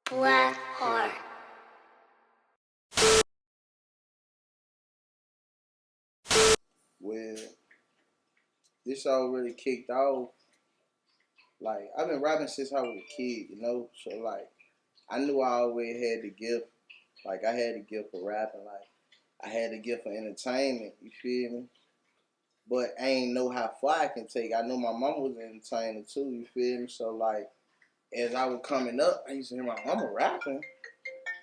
Black heart. Well, this all really kicked off. Like, I've been rapping since I was a kid, you know? So, like, I knew I always had the gift. Like, I had the gift for rapping. Like, I had the gift for entertainment, you feel me? But I ain't know how far I can take. I know my mama was an entertainer too, you feel me? So, like, as I was coming up, I used to hear my mama rapping.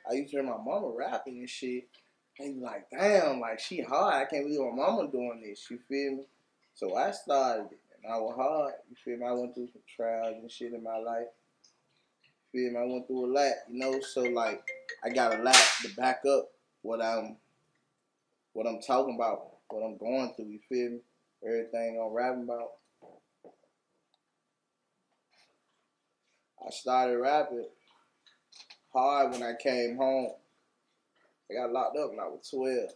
I used to hear my mama rapping and shit. And be like, damn, like she hard. I can't believe my mama doing this. You feel me? So I started it, and I was hard. You feel me? I went through some trials and shit in my life. You feel me? I went through a lot, you know. So like, I got a lot to back up what I'm talking about, what I'm going through. You feel me? Everything I'm rapping about. I started rapping hard when I came home. I got locked up when I was 12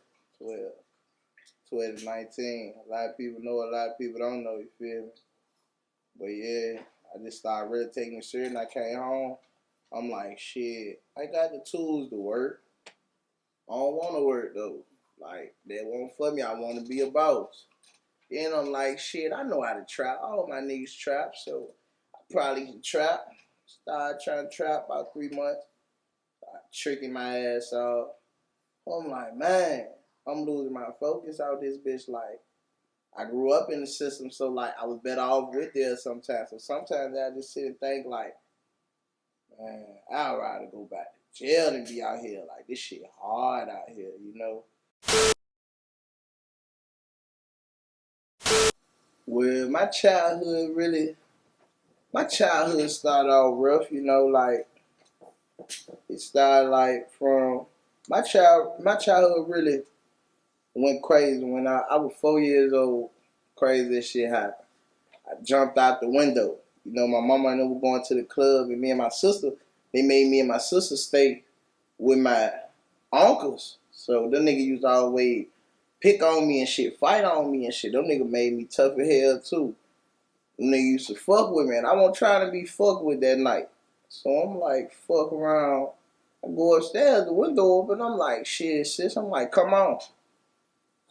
to 19. A lot of people know, a lot of people don't know, you feel me? But yeah, I just started really taking it serious and I came home. I'm like, shit, I got the tools to work. I don't want to work though. Like, that won't for me. I want to be a boss. Then I'm like, shit, I know how to trap. All my niggas trap, so I probably can trap. Started trying to trap about 3 months. Started tricking my ass off. I'm like, man, I'm losing my focus out this bitch. Like, I grew up in the system, so like I was better off with there sometimes. So sometimes I just sit and think like, man, I'd rather go back to jail than be out here. Like this shit hard out here, you know. Well, my childhood started off rough, you know. Like it started like from my childhood really went crazy when I was 4 years old. Crazy as shit happened. I jumped out the window. You know, my mama and them were going to the club, and me and my sister, they made me and my sister stay with my uncles. So them niggas used to always pick on me and shit, fight on me and shit. Them niggas made me tough as hell too. Them niggas used to fuck with me, and I wasn't trying to be fucked with that night. So I'm like, fuck around. I go upstairs, the window open. I'm like, shit, sis. I'm like, come on.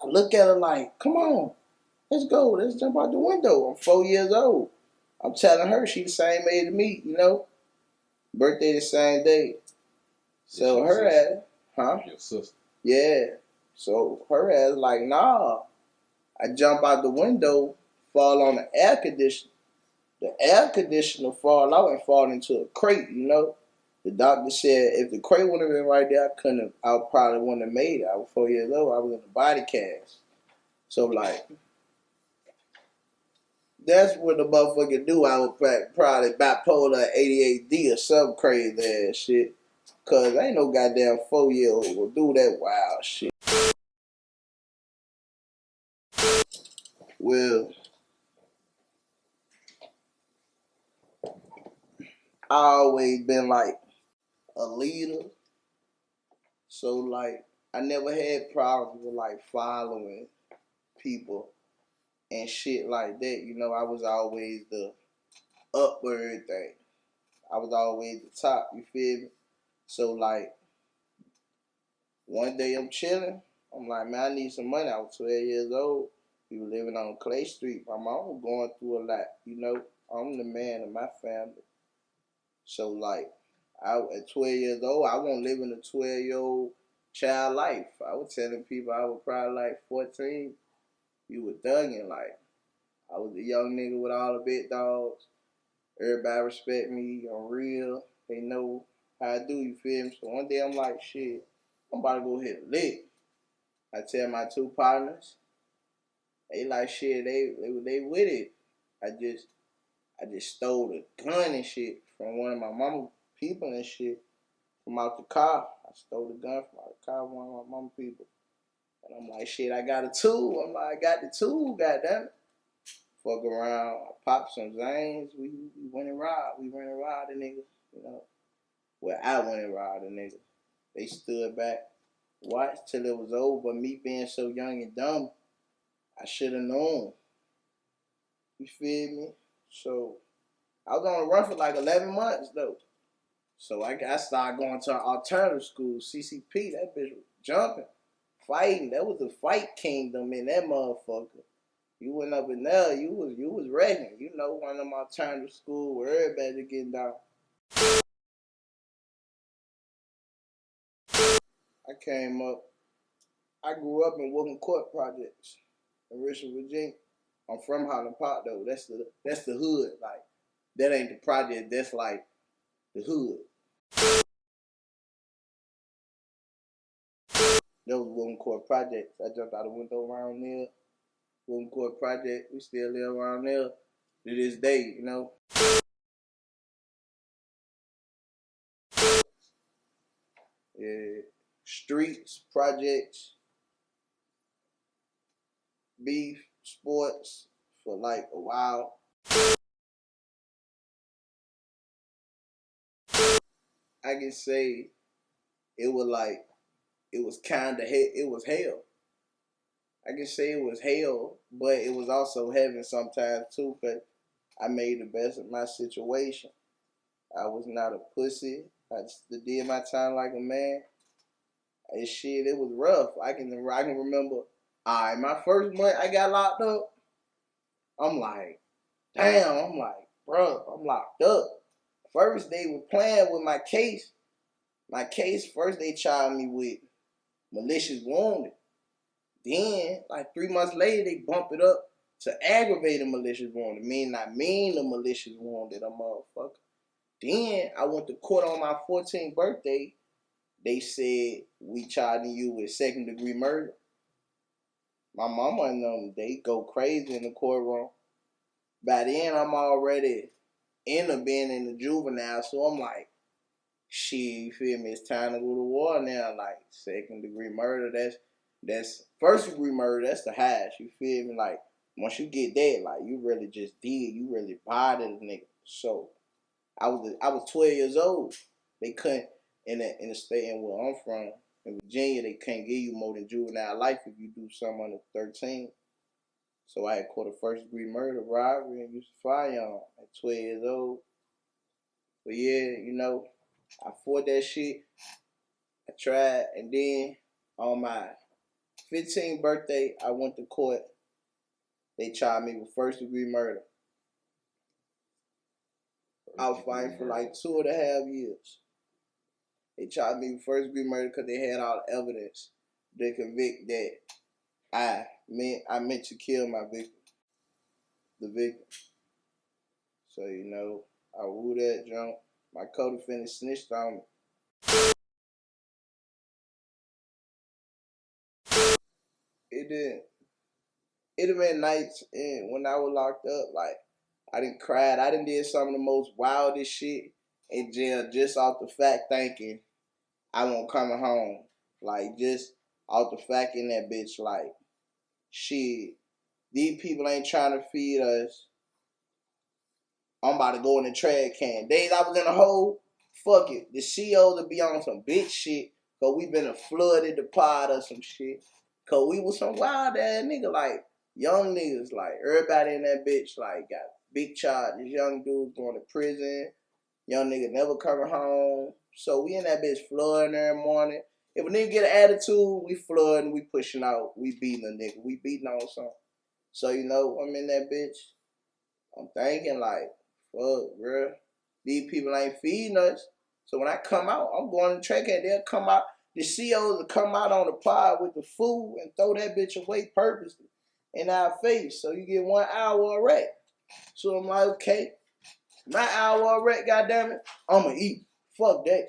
I look at her like, come on. Let's go. Let's jump out the window. I'm 4 years old. I'm telling her she the same age as me, you know. Birthday the same day. So her ass, huh? Your sister. Yeah. So her ass like, nah. I jump out the window, fall on the air conditioner. The air conditioner fall out and fall into a crate, you know. The doctor said if the crate would have been right there, I probably wouldn't have made it. I was 4 years old. I was in a body cast. So like, that's what the motherfucker do. I would probably bipolar ADHD or some crazy ass shit. Cause ain't no goddamn 4-year-old will do that wild shit. Well, I always been like a leader. So like I never had problems with like following people and shit like that. You know, I was always the upward thing. I was always the top, you feel me? So like one day I'm chilling. I'm like, man, I need some money. I was 12 years old. We were living on Clay Street. My mom was going through a lot. You know, I'm the man of my family. So, like, at 12 years old, I wasn't living a 12-year-old child life. I was telling people I was probably like 14. You were thugging. Like, I was a young nigga with all the big dogs. Everybody respect me. I'm real. They know how I do, you feel me? So one day I'm like, shit, I'm about to go hit a lick. I tell my two partners, they like shit, they with it. I just stole the gun and shit from one of my mama people and shit from out the car. I stole the gun from out the car from one of my mama people. And I'm like, shit, I got a tool. I'm like, I got the tool, goddamn it. Fuck around, I popped some Zanes. We went and robbed. We went and robbed the niggas, you know. Well, I went and robbed the niggas. They stood back, watched till it was over. Me being so young and dumb, I should have known. You feel me? So I was on the run for like 11 months though. So I started going to an alternative school, CCP. That bitch was jumping, fighting. That was the fight kingdom in that motherfucker. You went up in there, you was wrecking. You know, one of them alternative school where everybody getting down. I came up. I grew up in Woodland Court Projects in Richmond, Virginia. I'm from Highland Park though. That's the hood. Like that ain't the project. That's like the hood. That was Woodland Court Projects. I jumped out the window around there. Woodland Court Project. We still live around there to this day. You know. Yeah. Streets, projects, beef, sports for like a while. I can say it was it was hell. I can say it was hell, but it was also heaven sometimes too, because I made the best of my situation. I was not a pussy. I just did my time like a man. And shit, it was rough. I can remember. Alright, my first month I got locked up. I'm like, damn. I'm like, bro, I'm locked up. First they were playing with my case. My case first they charged me with malicious wounding. Then, like 3 months later, they bump it up to aggravated malicious wounding. I mean the malicious wounded, a motherfucker. Then I went to court on my 14th birthday. They said we charging you with second-degree murder. My mama and them, they go crazy in the courtroom. By then, I'm already being in the juvenile, so I'm like, shit, you feel me? It's time to go to war now. Like second-degree murder, that's first-degree murder. That's the highest. You feel me? Like once you get that, like you really just did. You really bothered a nigga. So I was 12 years old. They couldn't in the state and where I'm from in Virginia. They can't give you more than juvenile life if you do something under 13. So I had caught a first-degree murder, robbery, and used a firearm at 12 years old. But yeah, you know, I fought that shit. I tried, and then on my 15th birthday, I went to court. They charged me with first-degree murder. I was fighting for like 2.5 years. They charged me with first-degree murder because they had all the evidence. They convict that I meant to kill my victim, the victim. So you know, I woo that jump. My co-defendant snitched on me. It didn't. It have been nights and when I was locked up, like I done cried. I done did some of the most wildest shit in jail just off the fact thinking I won't coming home. Like just off the fact in that bitch, like shit. These people ain't trying to feed us. I'm about to go in the trash can. Days I was in a hole, fuck it. The CEOs will be on some bitch shit. Cause we been a flooded the pod or some shit. Cause we was some wild ass nigga, like young niggas, like everybody in that bitch, like got big charges. Young dudes going to prison. Young nigga never coming home. So we in that bitch flooding every morning. If a nigga get an attitude, we flooding, we pushing out, we beating a nigga, we beating on something. So you know, I'm in that bitch. I'm thinking like, fuck, bro. These people ain't feeding us. So when I come out, I'm going to track and they'll come out. The CEOs will come out on the pod with the food and throw that bitch away purposely in our face. So you get 1 hour of rest. So I'm like, okay, my hour of rest, goddammit, I'ma eat. Fuck that.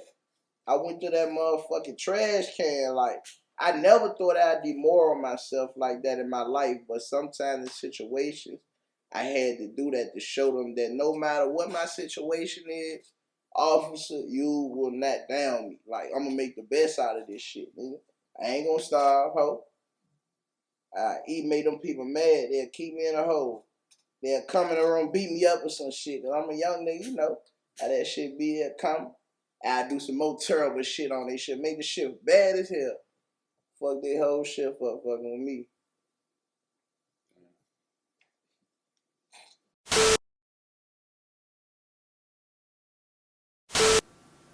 I went to that motherfucking trash can. Like, I never thought I'd demoral myself like that in my life, but sometimes in situations, I had to do that to show them that no matter what my situation is, officer, you will not down me. Like, I'm gonna make the best out of this shit, nigga. I ain't gonna starve, ho. I eat, make them people mad. They'll keep me in a hole. They'll come in the room, beat me up or some shit. Cause I'm a young nigga, you know how that shit be. They'll come. I do some more terrible shit on this shit. Make the shit bad as hell. Fuck that whole shit for fucking with me.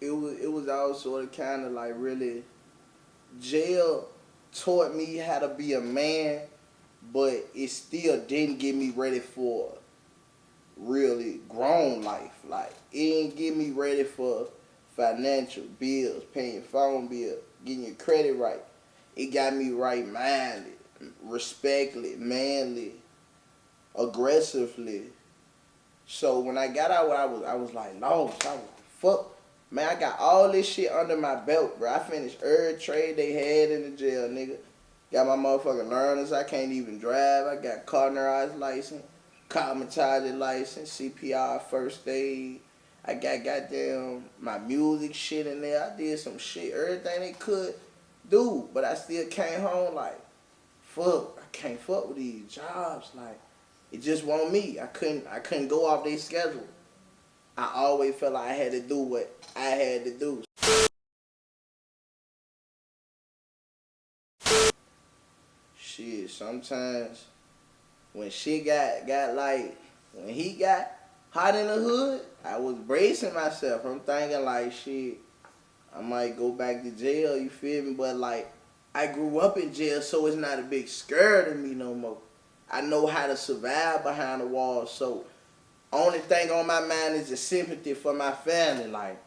It it was also kind of like really, jail taught me how to be a man, but it still didn't get me ready for really grown life. Like, it didn't get me ready for financial bills, paying your phone bill, getting your credit right. It got me right minded, respectfully, manly, aggressively. So when I got out, I was like lost. I was like, fuck, man. I got all this shit under my belt, bro. I finished every trade they had in the jail, nigga. Got my motherfucking learners. I can't even drive. I got cardinalized license, cosmetology license, CPR, first aid. I got goddamn my music shit in there. I did some shit, everything they could do, but I still came home like, fuck, I can't fuck with these jobs. Like, it just wasn't me. I couldn't go off their schedule. I always felt like I had to do what I had to do. Shit, sometimes when shit got like, when he got hot in the hood, I was bracing myself. I'm thinking like, shit, I might go back to jail, you feel me? But like, I grew up in jail, so it's not a big scare to me no more. I know how to survive behind the walls, so only thing on my mind is the sympathy for my family. Like,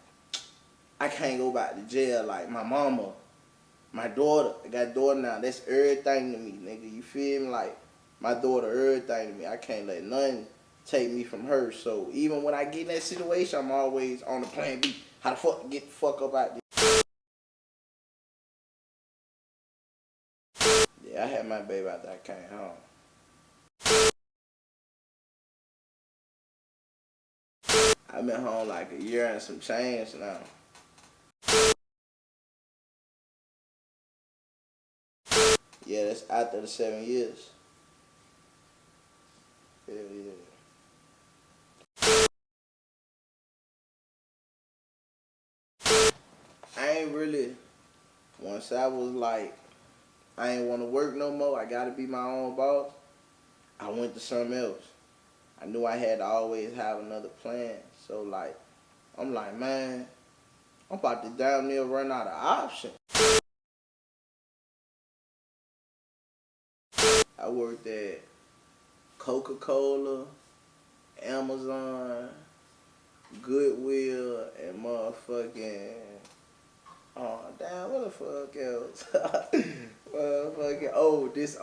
I can't go back to jail. Like, my mama, my daughter, I got a daughter now. That's everything to me, nigga. You feel me? Like, my daughter, everything to me. I can't let nothing take me from her. So even when I get in that situation, I'm always on the plan B. How the fuck get the fuck up out there? Yeah, I had my baby after I came home. I've been home like a year and some change now. Yeah, that's after the 7 years. Hell yeah. I ain't really, once I was like, I ain't want to work no more, I got to be my own boss, I went to something else. I knew I had to always have another plan. So, like, I'm like, man, I'm about to damn near run out of options. I worked at Coca-Cola, Amazon, Goodwill, and motherfucking, oh, damn, what the fuck else? Motherfucking, oh, this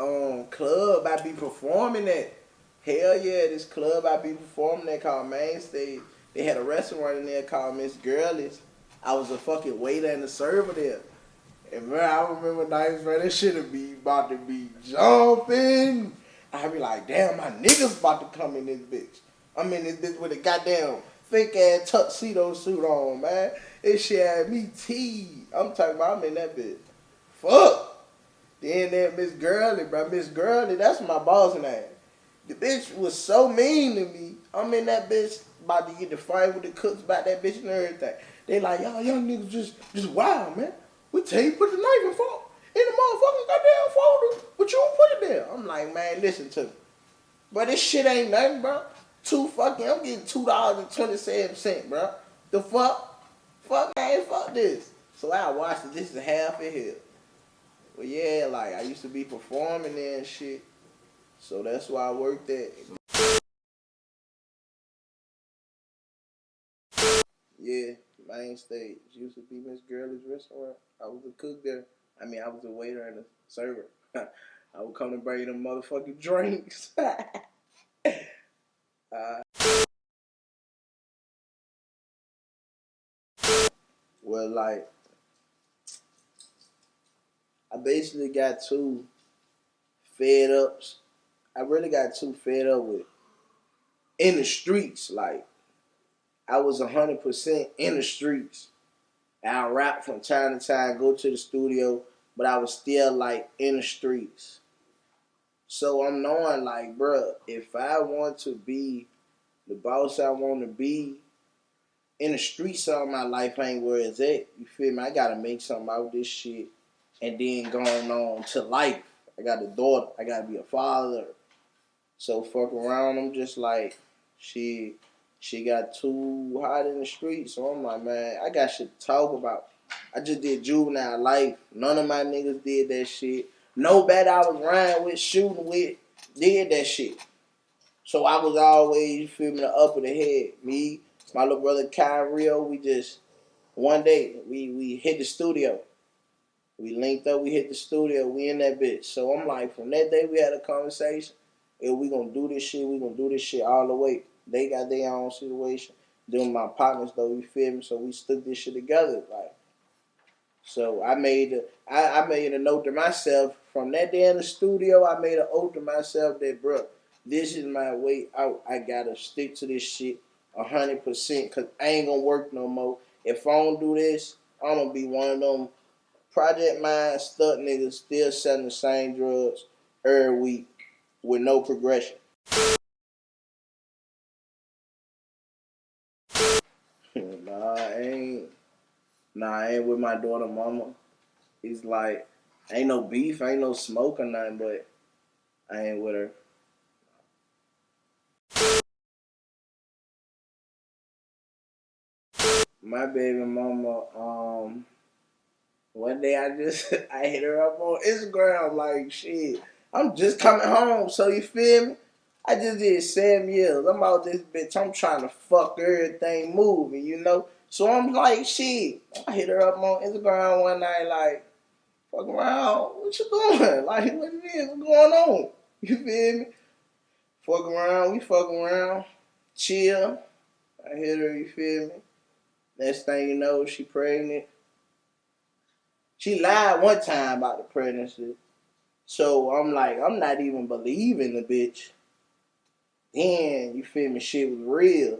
club I be performing at. Hell yeah, this club I be performing at called Mainstay. They had a restaurant in there called Miss Girlies. I was a fucking waiter and a server there. And man, I remember nights, man, this shit be about to be jumping. I be like, damn, my niggas about to come in this bitch. I'm in this bitch with a goddamn fake ass tuxedo suit on, man. This shit had me teed. I'm talking about I'm in that bitch. Fuck. Then that Miss Girly, bro. Miss Girly, that's my boss name. The bitch was so mean to me. I'm in that bitch about to get the fight with the cooks about that bitch and everything. They like, y'all young niggas just wild, man. We tell you put the knife in the motherfucking goddamn folder, but you don't put it there. I'm like, man, listen to me. But this shit ain't nothing, bro. I'm getting $2.27, bro. The fuck? Fuck, man, fuck this. So I watched it. This is half in here. But yeah, like, I used to be performing there and shit. So that's why I worked at. Yeah, main stage. Used to be Miss Girlie's restaurant. I was a cook there. I mean, I was a waiter and a server. I would come to bring them motherfucking drinks. Well, like, I basically got too fed up. I really got too fed up with in the streets. Like, I was 100% in the streets. I rap from time to time, go to the studio, but I was still like in the streets. So I'm knowing like, bruh, if I want to be the boss I want to be in the streets, all my life ain't where it's at. You feel me? I gotta make something out of this shit, and then going on to life. I got a daughter. I gotta be a father. So fuck around. I'm just like, shit. Shit got too hot in the street, so I'm like, man, I got shit to talk about. I just did Juvenile life. None of my niggas did that shit. Nobody I was riding with, shooting with, did that shit. So I was always, you feel me, the up of the head. Me, my little brother Kyrio, we just, one day, we hit the studio. We linked up, we hit the studio, we in that bitch. So I'm like, from that day we had a conversation. If we gonna do this shit, we gonna do this shit all the way. They got their own situation. Them my partners though, you feel me? So we stuck this shit together. Like, so I made a note to myself from that day in the studio. I made an oath to myself that, bro, this is my way out. I gotta stick to this shit 100% because I ain't gonna work no more. If I don't do this, I'm gonna be one of them project mind stuck niggas still selling the same drugs every week with no progression. I ain't with my daughter mama. It's like, ain't no beef, ain't no smoke or nothing, but I ain't with her. My baby mama, one day I hit her up on Instagram like, shit, I'm just coming home, so you feel me? I just did 7 years. I'm out this bitch. I'm trying to fuck everything moving, you know? So I'm like, shit. I hit her up on Instagram one night like, fuck around. What you doing? Like, what it is? What's going on? You feel me? Fuck around. We fuck around. Chill. I hit her, you feel me? Next thing you know, she pregnant. She lied one time about the pregnancy. So I'm like, I'm not even believing the bitch. Then, you feel me, shit was real.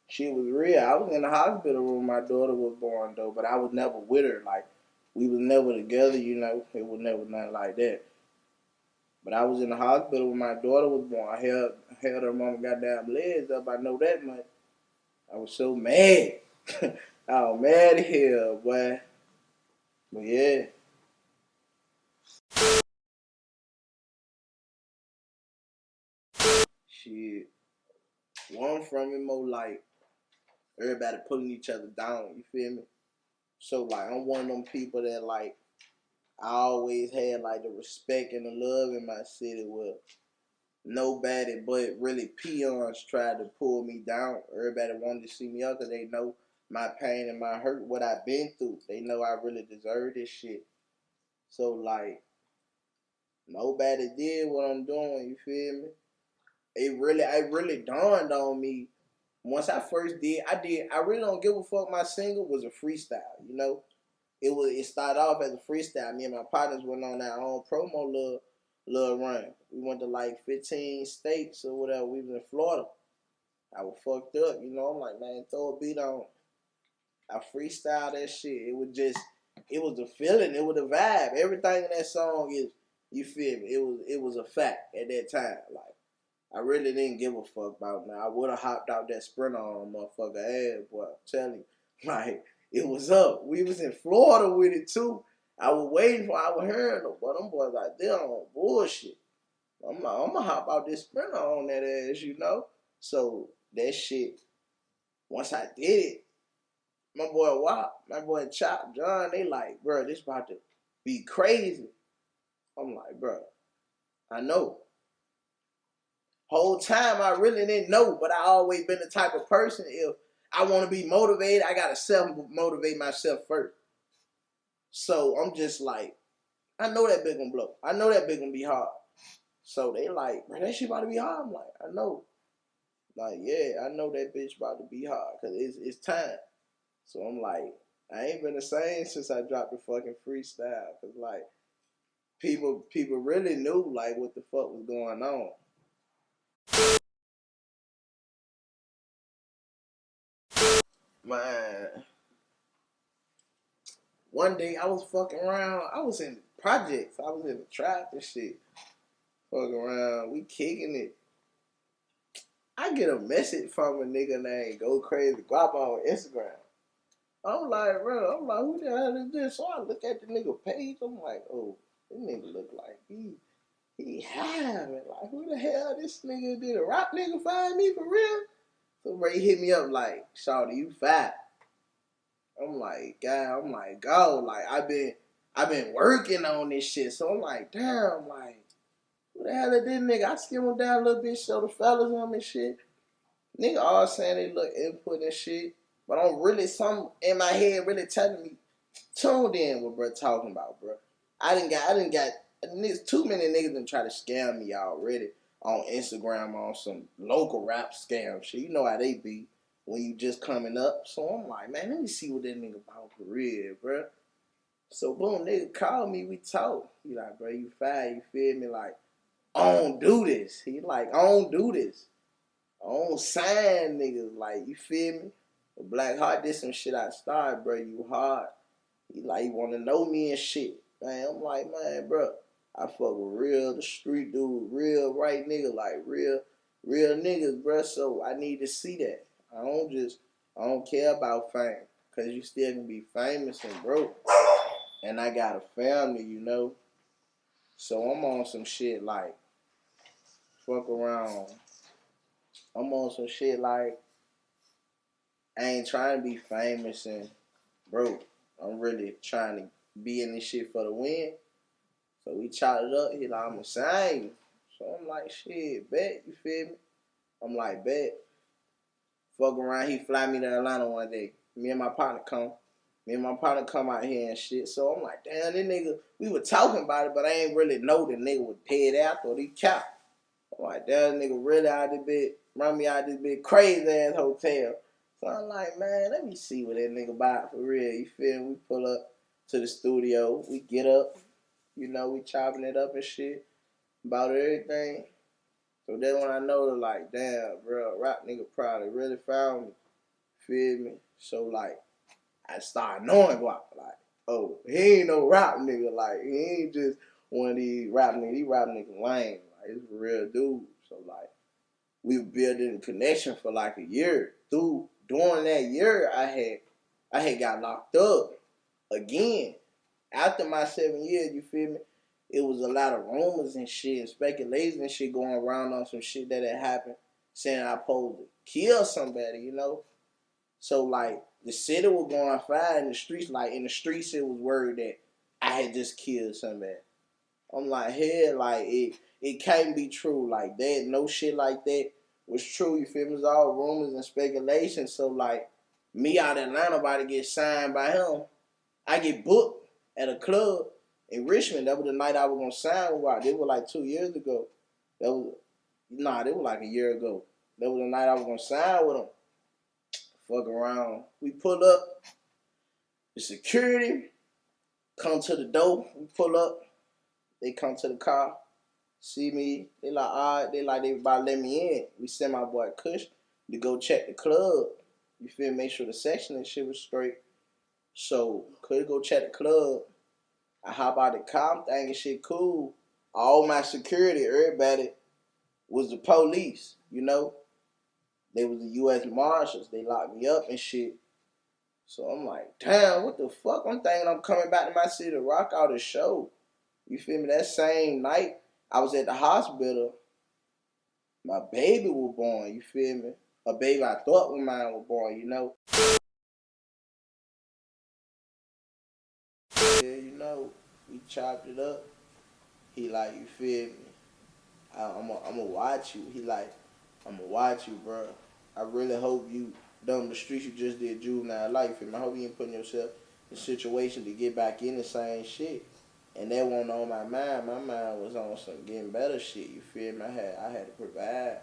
Shit was real. I was in the hospital when my daughter was born, though, but I was never with her. Like, we was never together, you know. It was never nothing like that. But I was in the hospital when my daughter was born. I held her mama goddamn legs up. I know that much. I was so mad. I was mad as hell, boy. But yeah. Shit. One from it more like everybody pulling each other down, you feel me? So like I'm one of them people that like I always had like the respect and the love in my city where nobody but really peons tried to pull me down. Everybody wanted to see me up because they know my pain and my hurt, what I've been through. They know I really deserve this shit. So like nobody did what I'm doing, you feel me? It really dawned on me once I first I really don't give a fuck. My single was a freestyle, you know. It started off as a freestyle. Me and my partners went on our own promo little run. We went to like 15 states or whatever. We was in Florida. I was fucked up, you know. I'm like, man, throw a beat on. I freestyled that shit. It was the feeling. It was the vibe. Everything in that song is, you feel me? It was a fact at that time. Like, I really didn't give a fuck about now. I would have hopped out that Sprinter on a motherfucker ass, boy. I'm telling you. Like, it was up. We was in Florida with it too. I was waiting for I was hearing them, but them boys like, they're on bullshit. I'm like, I'm gonna hop out this Sprinter on that ass, you know? So that shit, once I did it, my boy Wop, my boy Chop, John, they like, bro, this about to be crazy. I'm like, bro, I know. Whole time I really didn't know, but I always been the type of person, if I want to be motivated, I gotta self-motivate myself first. So I'm just like, I know that big gonna blow. I know that big gonna be hard. So they like, man, that shit about to be hard. I'm like, I know. Like, yeah, I know that bitch about to be hard because it's time. So I'm like, I ain't been the same since I dropped the fucking freestyle. Cause like, people really knew like what the fuck was going on. Man, one day I was fucking around. I was in projects. I was in the trap and shit. Fucking around. We kicking it. I get a message from a nigga named Go Crazy Guapa on Instagram. I'm like, bro, who the hell is this? So I look at the nigga page. I'm like, oh, this nigga look like he having. Like, who the hell this nigga did a rap nigga find me for real? Bro, he hit me up like, "Shawty, you fat." I'm like, God, I'm like, go. Like, I've been working on this shit. So I'm like, damn, like, who the hell is this nigga? I skim him down a little bit, show the fellas on and shit. Nigga all saying they look input and shit. But I'm really, some in my head really telling me, tuned in what bro talking about, bro. I didn't got, too many niggas done try to scam me already on Instagram on some local rap scam shit. You know how they be when you just coming up. So I'm like, man, let me see what that nigga about for real, bro. So boom, nigga called me, we talk. He like, bro, you fine, you feel me? Like, I don't do this. He like, I don't do this. I don't sign niggas, like, you feel me? But Black Heart did some shit I started, bro, you hard. He like, he wanna know me and shit. Man, I'm like, man, bro, I fuck with real, the street dude, real right nigga, like real niggas, bro. So I need to see that. I don't care about fame. Cause you still can be famous and broke. And I got a family, you know. So I'm on some shit like, fuck around. I'm on some shit like, I ain't trying to be famous and broke. I'm really trying to be in this shit for the win. So we chopped it up. He like, I'ma sign you. So I'm like, shit, bet, you feel me? I'm like, bet. Fuck around, he fly me to Atlanta one day. Me and my partner come out here and shit. So I'm like, damn, this nigga, we were talking about it, but I ain't really know the nigga was dead after he capped. I'm like, damn, nigga really out this bitch, run me out this bitch crazy ass hotel. So I'm like, man, let me see what that nigga about for real. You feel me? We pull up to the studio, we get up, you know, we chopping it up and shit about everything. So then when I know, like, damn, bro, rap nigga probably really found me. Feel me? So, like, I started knowing Guap. Like, oh, he ain't no rap nigga. Like, he ain't just one of these rap niggas. These rap niggas lame. Like, he's a real dude. So, like, we were building a connection for like a year. During that year, I had got locked up again. After my 7 years, you feel me? It was a lot of rumors and shit and speculation and shit going around on some shit that had happened, saying I supposed to kill somebody, you know? So like the city was going fine in the streets, like in the streets it was word that I had just killed somebody. I'm like, hell, like it can't be true like that. No shit like that was true, you feel me? It's all rumors and speculation. So like me out of Atlanta about to get signed by him. I get booked at a club in Richmond. That was the night I was gonna sign with. It was like 2 years ago. That was like a year ago. That was the night I was gonna sign with him. Fuck around. We pull up. The security come to the door. We pull up. They come to the car. See me. They like, all right. They about to let me in. We send my boy Kush to go check the club. You feel me? Make sure the section and shit was straight. So could go check the club. I hop out the car, I'm thinking shit cool. All my security, everybody was the police, you know. They was the U.S. Marshals. They locked me up and shit. So I'm like, damn, what the fuck? I'm thinking I'm coming back to my city to rock out a show. You feel me? That same night, I was at the hospital. My baby was born, you feel me? A baby I thought was mine was born, you know. Yeah, you know, we chopped it up. He like, you feel me? I'm gonna watch you. He like, I'm gonna watch you, bro. I really hope you done the streets you just did juvenile life. And I hope you ain't putting yourself in a situation to get back in the same shit. And that wasn't on my mind. My mind was on some getting better shit. You feel me? I had to provide.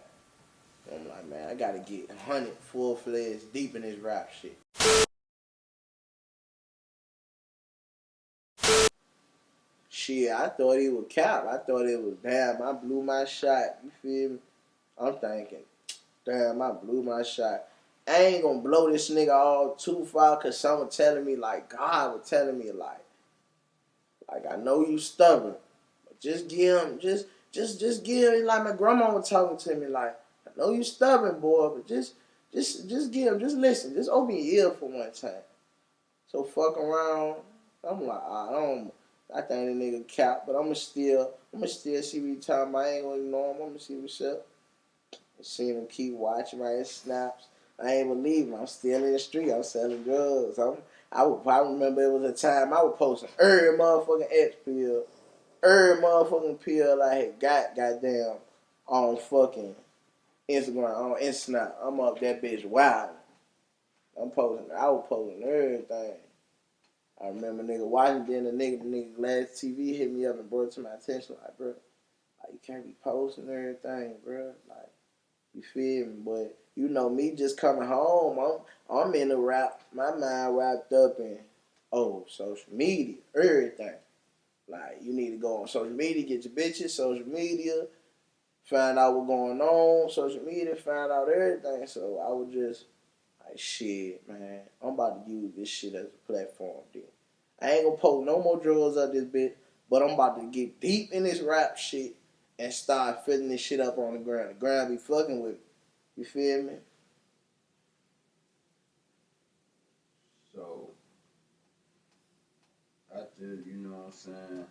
I'm like, man, I gotta get 100 full-fledged deep in this rap shit. Shit, I thought it was cap. I thought it was damn. I blew my shot. You feel me? I'm thinking, damn, I blew my shot. I ain't gonna blow this nigga all too far because someone telling me, like, God was telling me, like I know you stubborn, but just give him, just give him, like my grandma was talking to me, like, I know you stubborn, boy, but just give him, just listen, just open your ear for one time. So fuck around, I'm like, I think the nigga cap, but I'ma still see what he talking about. I ain't gonna ignore him, I'ma see what's up. I seen him keep watching my snaps. I ain't believe I'm still in the street. I'm selling drugs. I remember it was a time I was posting every motherfucking X pill, every motherfucking pill I had got goddamn on fucking Instagram, on Instagram. I'm up that bitch wild. I was posting everything. I remember nigga watching, then the nigga last TV hit me up and brought it to my attention like, bro, like you can't be posting everything, bro. Like, you feel me? But you know me just coming home, I'm in the rap, my mind wrapped up in social media, everything. Like you need to go on social media, get your bitches, social media, find out what's going on, social media, find out everything. So I was just like, shit, man, I'm about to use this shit as a platform, dude. I ain't gonna poke no more drugs up this bitch, but I'm about to get deep in this rap shit and start filling this shit up on the ground. The ground be fucking with me. You feel me? So, after, you know what I'm saying,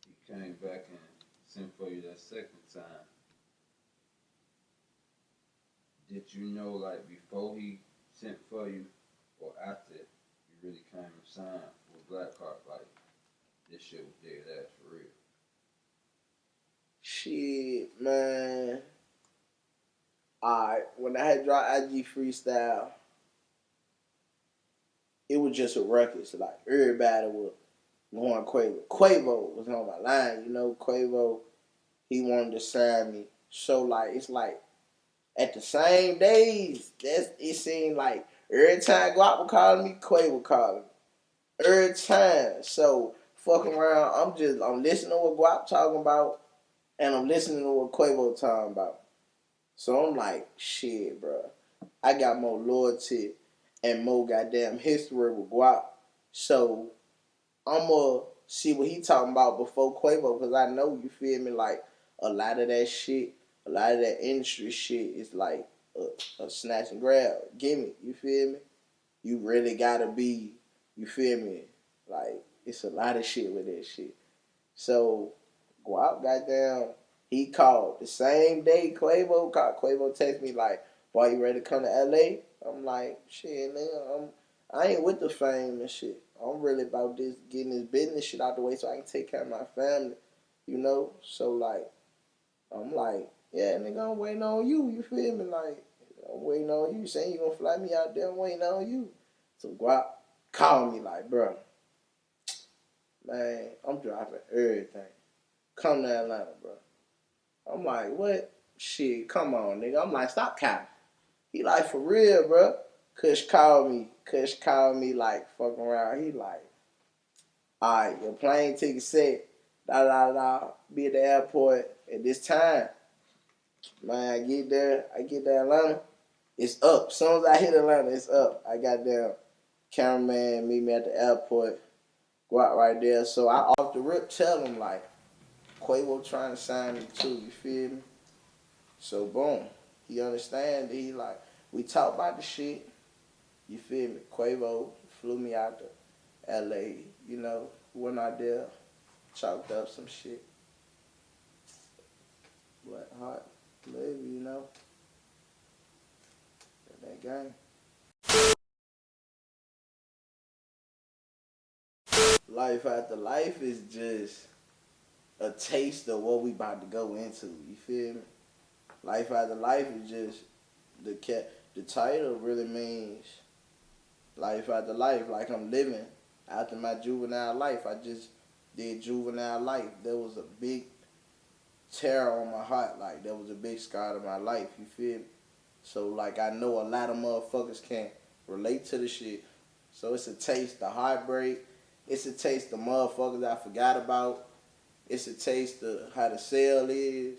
he came back and sent for you that second time, did you know, like, before he sent for you or after you really came and signed with Blackheart, like, this shit was dead ass for real? Shit, man. Alright, when I had dropped IG Freestyle, it was just a ruckus. Like, everybody was going Quavo. Quavo was on my line, you know. Quavo, he wanted to sign me. So, like, it's like, at the same days, it seemed like every time Guap was calling me, Quavo calling me. Every time. So, fucking around, I'm listening to what Guap talking about, and I'm listening to what Quavo talking about. So I'm like, shit, bro. I got more loyalty and more goddamn history with Guap. So I'm going to see what he talking about before Quavo, because I know, you feel me, like a lot of that shit, a lot of that industry shit is like a snatch and grab gimmick, you feel me? You really got to be, you feel me, like it's a lot of shit with that shit. So Guap goddamn, he called the same day Quavo called. Quavo text me like, "Boy, you ready to come to LA?" I'm like, "Shit, nigga, I ain't with the fame and shit. I'm really about this getting this business shit out the way so I can take care of my family, you know." So like, I'm like, "Yeah, nigga, I'm waiting on you. You feel me? Like, I'm waiting on you. Saying you gonna fly me out there? I'm waiting on you." So Guap called me like, "Bro, man, I'm dropping everything. Come to Atlanta, bro." I'm like, what? Shit, come on, nigga. I'm like, stop capping. He like, for real, bro. Kush called me. Kush called me like fucking around. He like, all right, your plane ticket set. Da da da. Be at the airport at this time. Man, I get there Atlanta. It's up. As soon as I hit Atlanta, it's up. I got there. Cameraman meet me at the airport. Go out right there. So I off the rip tell him like, Quavo trying to sign me too. You feel me? So boom, he understand. He like, we talk about the shit. You feel me? Quavo flew me out to L.A. You know, went out there, chalked up some shit. But hot, maybe, you know, that game. Life after life is just a taste of what we about to go into. You feel me? Life after life is just the title really means life after life, like I'm living after my juvenile life. I just did juvenile life. There was a big tear on my heart. Like, there was a big scar to my life. You feel me? So, like, I know a lot of motherfuckers can't relate to the shit. So, it's a taste of heartbreak. It's a taste of motherfuckers I forgot about. It's a taste of how the cell is.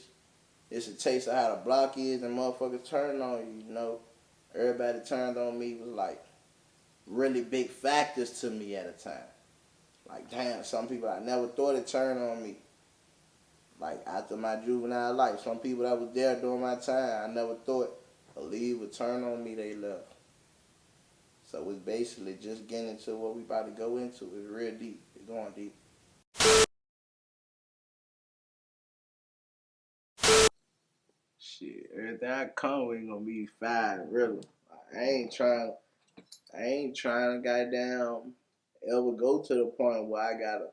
It's a taste of how the block is, and motherfuckers turn on you, you know. Everybody that turned on me was like really big factors to me at a time. Like, damn, some people I never thought it turned on me. Like, after my juvenile life, some people that was there during my time, I never thought a leave would turn on me, they left. So it's basically just getting into what we about to go into. It's real deep. It's going deep. Shit, everything I come with gonna be fine, really. I ain't trying to goddamn ever go to the point where I gotta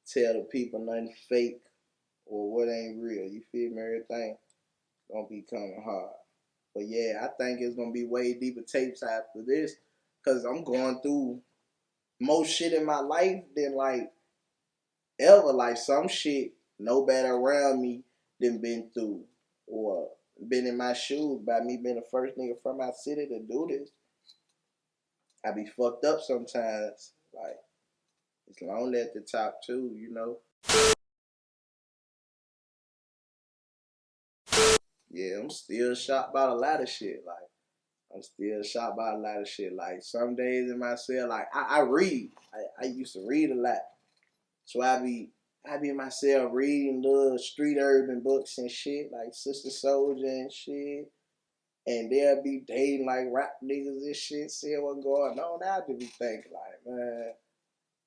tell the people nothing fake or what ain't real. You feel me? Everything gonna be coming hard. But yeah, I think it's gonna be way deeper tapes after this, cause I'm going through more shit in my life than like ever. Like some shit nobody around me done been through or been in my shoes by me being the first nigga from my city to do this. I be fucked up sometimes. Like it's lonely at the top too, you know. Yeah, I'm still shocked by a lot of shit. Like I'm still shocked by a lot of shit. Like some days in my cell, like I read. I used to read a lot. So I be in my cell reading little street urban books and shit, like Sister Soldier and shit. And they'll be dating like rap niggas and shit, seeing what's going on. I just be thinking like, man,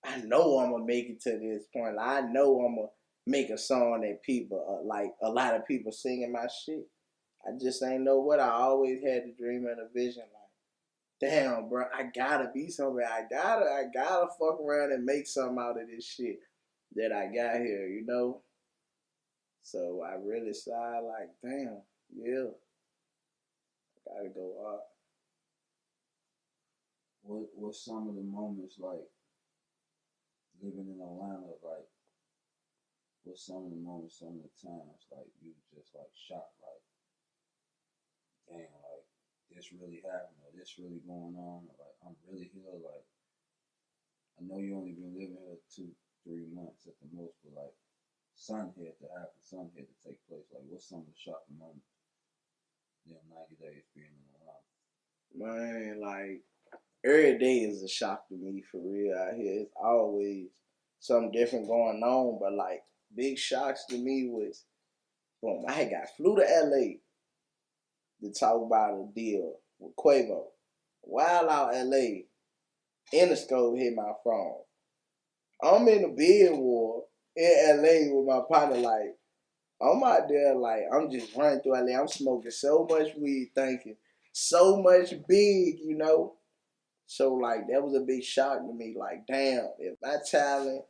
I know I'm gonna make it to this point. Like, I know I'm gonna make a song that people like a lot of people singing my shit. I just ain't know what. I always had the dream and the vision. Like, damn, bro, I gotta be somewhere. I gotta fuck around and make something out of this shit that I got here, you know. So I really sighed like, damn, yeah, gotta go up. What's some of the moments like living in Atlanta, like what's some of the moments, some of the times like you just like shocked, like damn, like this really happened or this really going on, or like I'm really here, like I know you only been living here 2-3 months at the most, but like something had to happen, something had to take place. Like what's some of the shocking moments in 90 days being in Atlanta? Man, like every day is a shock to me for real out here. It's always something different going on, but like big shocks to me was boom, I had got flew to LA to talk about a deal with Quavo. While out LA, Interscope hit my phone. I'm in the bid war in LA with my partner, like I'm out there, like I'm just running through LA. I'm smoking so much weed, thinking so much big, you know. So like that was a big shock to me. Like, damn, if my talent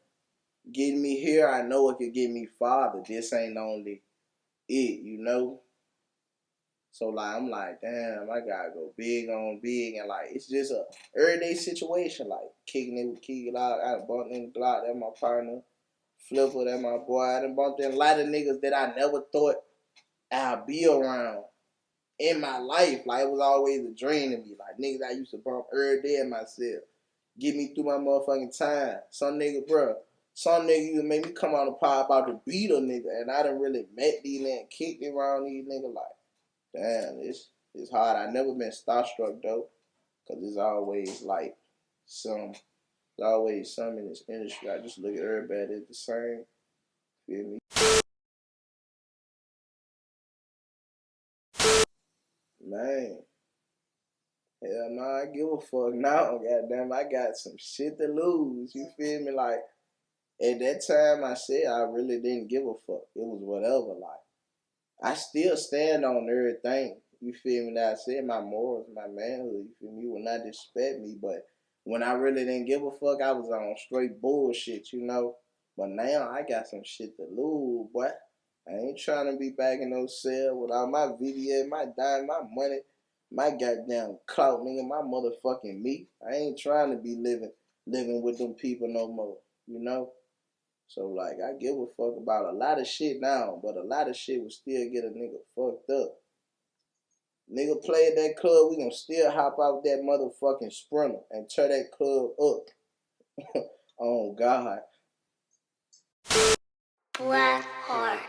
getting me here, I know it could get me farther. This ain't only it, you know. So like I'm like, damn, I gotta go big on big, and like it's just a everyday situation. Like kicking it with Key Glock, I bumped in Glock, that's my partner. Flipper, that's my boy. I done bumped in a lot of niggas that I never thought I'd be around in my life. Like it was always a dream to me. Like niggas I used to bump every day in myself. Get me through my motherfucking time. Some nigga, bro. Some nigga used to make me come on the pod about to beat a nigga. And I done really met these niggas, kicked around these niggas. Like, damn, it's hard. I never been starstruck though. Cause it's always like there's always some in this industry. I just look at everybody as the same. Feel me? Man. Hell no, I give a fuck now. Goddamn, I got some shit to lose. You feel me? Like, at that time, I said I really didn't give a fuck. It was whatever. Like, I still stand on everything. You feel me? That I said my morals, my manhood. You feel me? You will not disrespect me. But when I really didn't give a fuck, I was on straight bullshit, you know? But now I got some shit to lose, boy. I ain't trying to be back in no cell with all my VDA, my dime, my money, my goddamn clout, nigga, my motherfucking meat. I ain't trying to be living with them people no more, you know? So, like, I give a fuck about a lot of shit now, but a lot of shit will still get a nigga fucked up. Nigga play at that club, we gonna still hop out that motherfucking Sprinter and tear that club up. Oh, God. Black Heart.